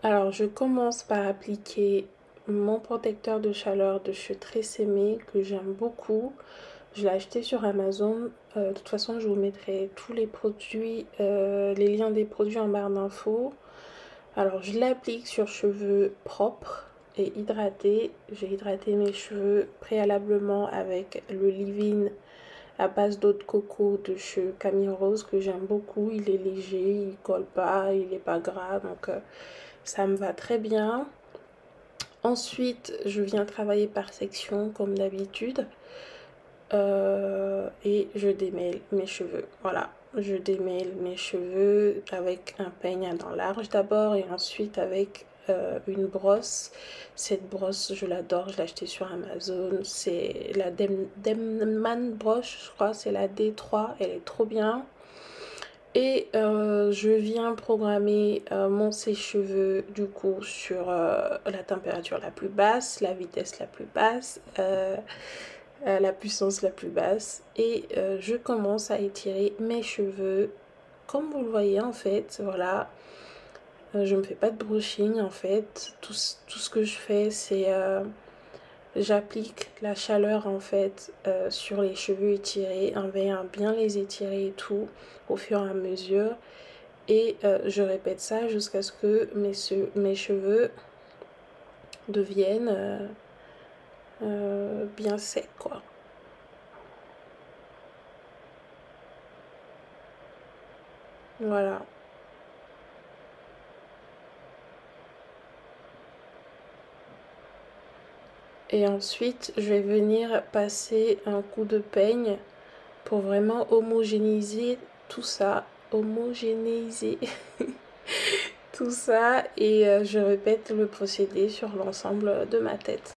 Alors, je commence par appliquer mon protecteur de chaleur de chez Tresemmé que j'aime beaucoup. Je l'ai acheté sur Amazon. De toute façon, je vous mettrai tous les produits, les liens des produits en barre d'infos. Alors, je l'applique sur cheveux propres et hydratés. J'ai hydraté mes cheveux préalablement avec le leave-in à base d'eau de coco de chez Camille Rose que j'aime beaucoup. Il est léger, il colle pas, il est pas gras, donc ça me va très bien. Ensuite, je viens travailler par section comme d'habitude. Et je démêle mes cheveux. Voilà, je démêle mes cheveux avec un peigne à dents larges d'abord et ensuite avec une brosse. Cette brosse, je l'adore, je l'ai achetée sur Amazon. C'est la Denman Brush, je crois, c'est la D3, elle est trop bien. Et je viens programmer mon sèche-cheveux du coup sur la température la plus basse, la vitesse la plus basse, la puissance la plus basse. Et je commence à étirer mes cheveux comme vous le voyez en fait, voilà. Je ne me fais pas de brushing en fait, tout ce que je fais c'est j'applique la chaleur en fait sur les cheveux étirés, en veillant à bien les étirer et tout au fur et à mesure. Et je répète ça jusqu'à ce que mes cheveux deviennent bien secs quoi. Voilà. Et ensuite, je vais venir passer un coup de peigne pour vraiment homogénéiser tout ça. Homogénéiser tout ça. Et je répète le procédé sur l'ensemble de ma tête.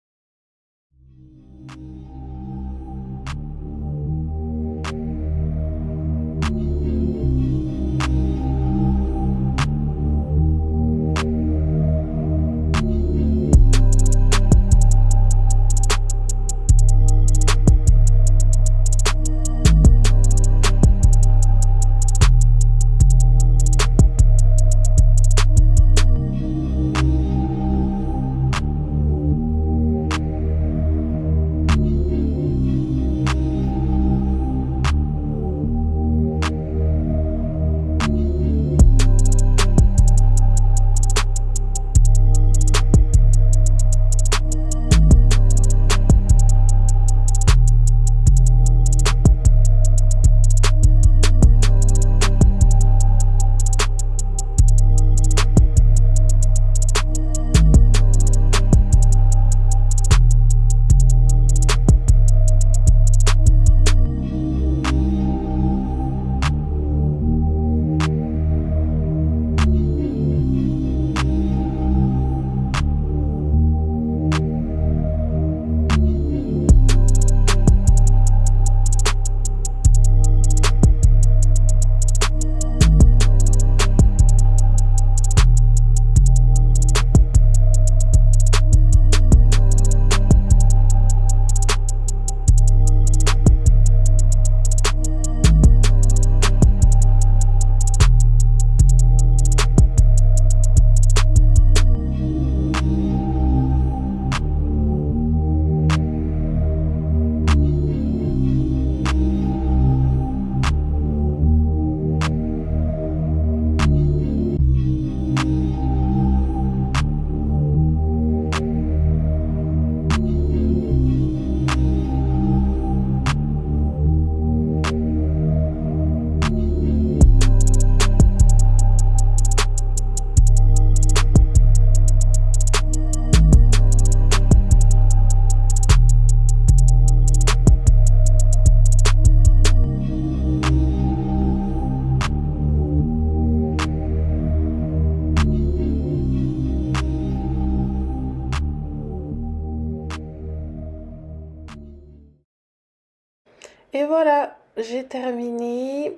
Et voilà, j'ai terminé.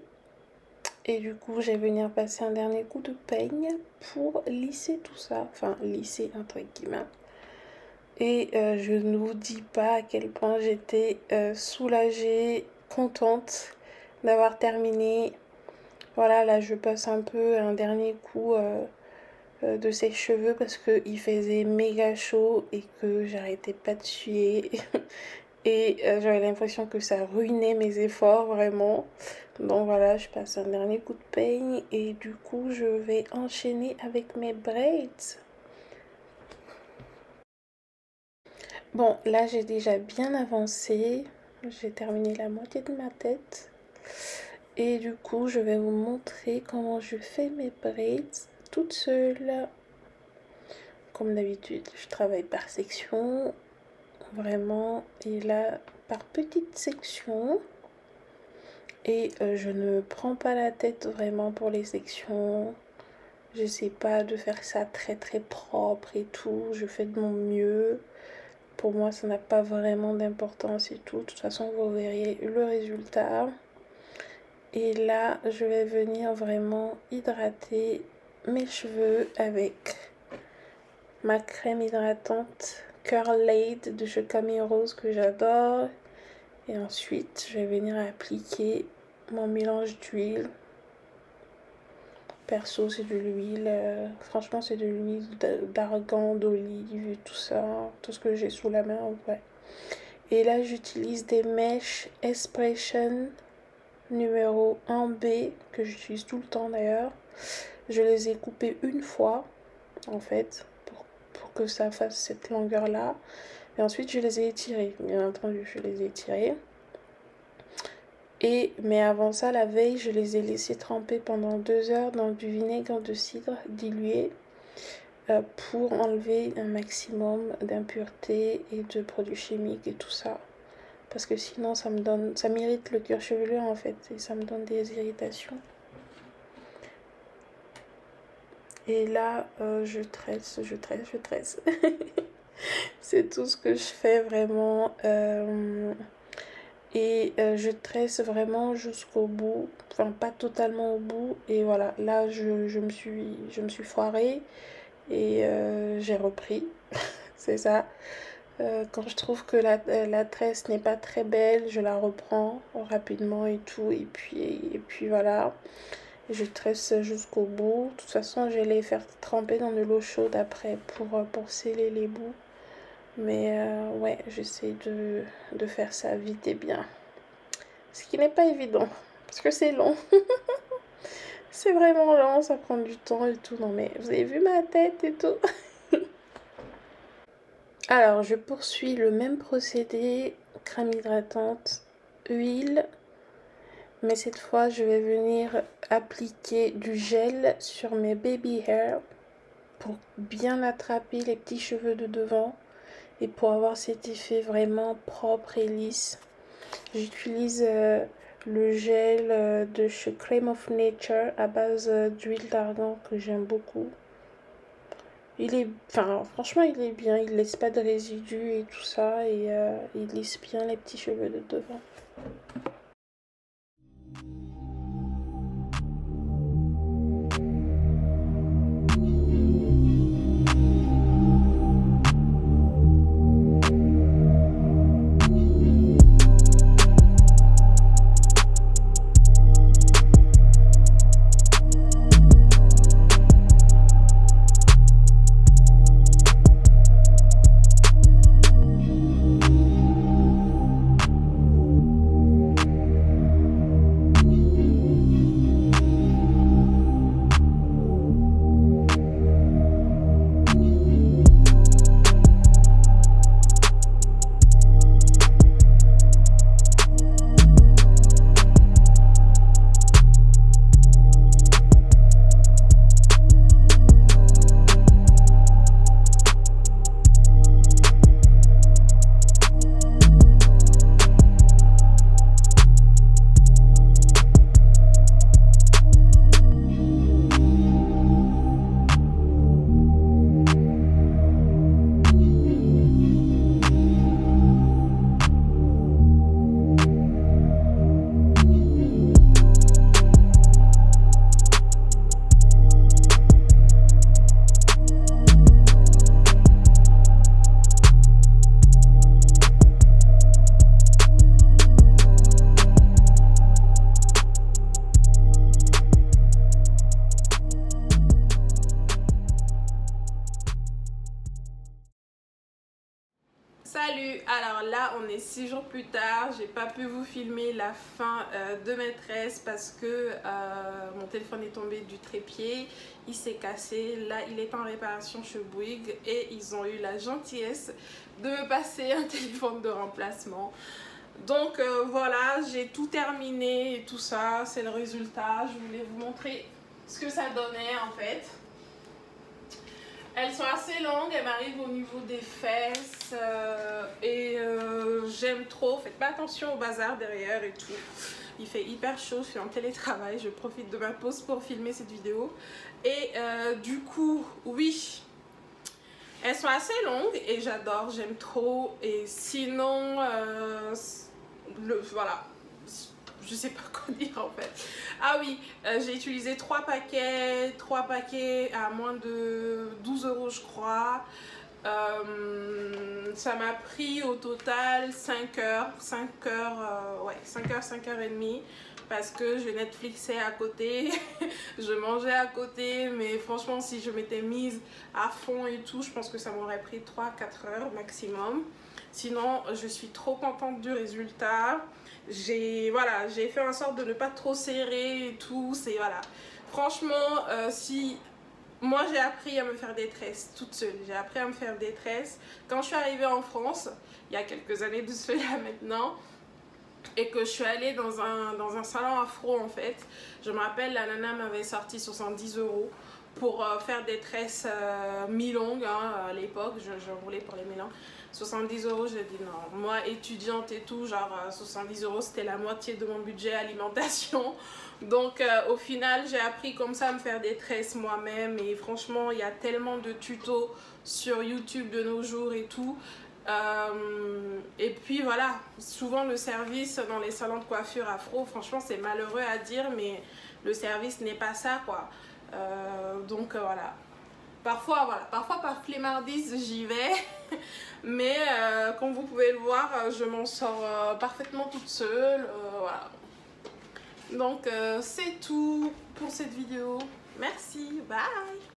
Et du coup, je vais venir passer un dernier coup de peigne pour lisser tout ça. Enfin, lisser entre guillemets. Et je ne vous dis pas à quel point j'étais soulagée, contente d'avoir terminé. Voilà, là je passe un peu un dernier coup de sèche-cheveux parce qu'il faisait méga chaud et que j'arrêtais pas de suer. Et j'avais l'impression que ça ruinait mes efforts vraiment. Donc voilà, je passe un dernier coup de peigne et du coup je vais enchaîner avec mes braids. Bon, là j'ai déjà bien avancé. J'ai terminé la moitié de ma tête. Et du coup, je vais vous montrer comment je fais mes braids toute seule. Comme d'habitude, je travaille par section. Vraiment, et là, par petites sections. Et je ne prends pas la tête vraiment pour les sections. J'essaie pas de faire ça très très propre et tout. Je fais de mon mieux. Pour moi, ça n'a pas vraiment d'importance et tout. De toute façon, vous verrez le résultat. Et là, je vais venir vraiment hydrater mes cheveux avec ma crème hydratante Curl Laid de chez Camille Rose que j'adore. Et ensuite, je vais venir appliquer mon mélange d'huile. Perso, c'est de l'huile. Franchement, c'est de l'huile d'argan, d'olive, tout ça. Tout ce que j'ai sous la main, ouais. Et là, j'utilise des mèches Expression numéro 1B, que j'utilise tout le temps d'ailleurs. Je les ai coupées une fois, en fait, pour que ça fasse cette longueur-là. Et ensuite, je les ai étirées. Bien entendu, je les ai étirées. Mais avant ça, la veille, je les ai laissés tremper pendant 2 heures dans du vinaigre de cidre dilué pour enlever un maximum d'impuretés et de produits chimiques et tout ça. Parce que sinon, ça m'irrite le cuir chevelu en fait, et ça me donne des irritations. Et là, je tresse. C'est tout ce que je fais vraiment. Je tresse vraiment jusqu'au bout, enfin pas totalement au bout. Et voilà, là je me suis foirée et j'ai repris. C'est ça. Quand je trouve que la tresse n'est pas très belle, je la reprends rapidement et tout. Et puis voilà. Je tresse jusqu'au bout. De toute façon, je vais les faire tremper dans de l'eau chaude après pour sceller les bouts. Mais ouais, j'essaie de faire ça vite et bien. Ce qui n'est pas évident, parce que c'est long. C'est vraiment long, ça prend du temps et tout. Non mais, vous avez vu ma tête et tout. Alors, je poursuis le même procédé. Crème hydratante, huile. Mais cette fois, je vais venir appliquer du gel sur mes baby hair pour bien attraper les petits cheveux de devant et pour avoir cet effet vraiment propre et lisse. J'utilise le gel de chez Crème of Nature à base d'huile d'argan que j'aime beaucoup. Franchement, il est bien, il laisse pas de résidus et tout ça et il lisse bien les petits cheveux de devant. Salut, alors là on est 6 jours plus tard, j'ai pas pu vous filmer la fin de mes tresses parce que mon téléphone est tombé du trépied, il s'est cassé, là il est en réparation chez Bouygues et ils ont eu la gentillesse de me passer un téléphone de remplacement. Donc voilà, j'ai tout terminé et tout ça, c'est le résultat, je voulais vous montrer ce que ça donnait en fait. Elles sont assez longues, elles m'arrivent au niveau des fesses j'aime trop. Faites pas attention au bazar derrière et tout. Il fait hyper chaud, je suis en télétravail, je profite de ma pause pour filmer cette vidéo. Et du coup, oui, elles sont assez longues et j'adore, j'aime trop. Et sinon, voilà. Je sais pas quoi dire en fait. Ah oui, j'ai utilisé 3 paquets à moins de 12 € je crois. Ça m'a pris au total 5 heures, 5 heures et demie parce que je Netflixais à côté, je mangeais à côté, mais franchement si je m'étais mise à fond et tout, je pense que ça m'aurait pris 3-4 heures maximum. Sinon, je suis trop contente du résultat. J'ai fait en sorte de ne pas trop serrer et tout. C'est voilà. Franchement, si moi j'ai appris à me faire des tresses toute seule. J'ai appris à me faire des tresses quand je suis arrivée en France, il y a quelques années de cela maintenant. Et que je suis allée dans un salon afro en fait. Je me rappelle, la nana m'avait sorti 70 € pour faire des tresses mi-longues à l'époque. Je voulais pour les mi-longues. 70 €, j'ai dit non. Moi, étudiante et tout, genre 70 € c'était la moitié de mon budget alimentation. Donc au final, j'ai appris comme ça à me faire des tresses moi-même. Et franchement, il y a tellement de tutos sur YouTube de nos jours et tout. Et puis voilà, souvent le service dans les salons de coiffure afro, franchement c'est malheureux à dire, mais le service n'est pas ça quoi. Donc voilà. Parfois par flemmardise j'y vais, mais comme vous pouvez le voir, je m'en sors parfaitement toute seule. Voilà. Donc c'est tout pour cette vidéo. Merci, bye.